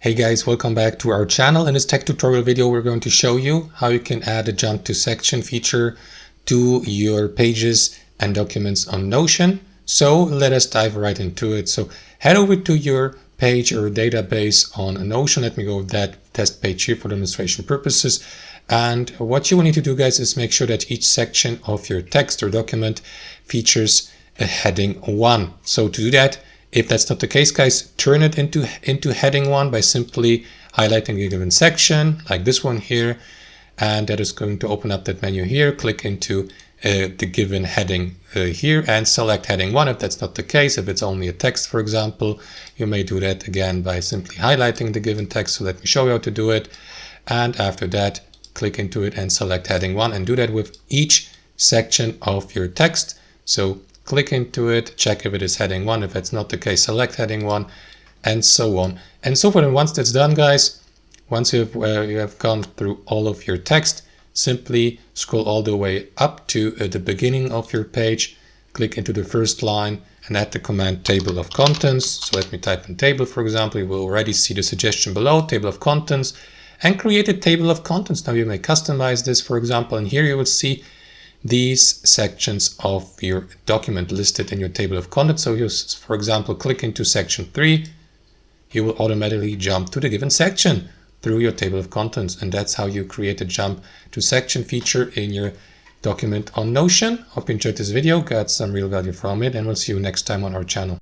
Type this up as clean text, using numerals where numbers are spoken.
Hey guys, welcome back to our channel. In this tech tutorial video, we're going to show you how you can add a jump to section feature to your pages and documents on Notion. So let us dive right into it. So head over to your page or database on Notion. Let me go with that test page here for demonstration purposes. And what you will need to do, guys, is make sure that each section of your text or document features a heading 1. So to do that, if that's not the case, guys, turn it into heading 1 by simply highlighting a given section like this one here, and that is going to open up that menu here. Click into the given heading here and select heading 1. If that's not the case, if it's only a text, for example, you may do that again by simply highlighting the given text. So let me show you how to do it. And after that, click into it and select heading 1, and do that with each section of your text. So click into it, check if it is heading 1. If that's not the case, select heading 1, and so on and so forth. And once that's done, guys, once you have gone through all of your text, simply scroll all the way up to the beginning of your page, click into the first line, and add the command table of contents. So let me type in table, for example. You will already see the suggestion below, table of contents, and create a table of contents. Now you may customize this, for example, and here you will see these sections of your document listed in your table of contents. So you, for example, click into section 3, you will automatically jump to the given section through your table of contents. And that's how you create a jump to section feature in your document on Notion. Hope you enjoyed this video, got some real value from it, and we'll see you next time on our channel.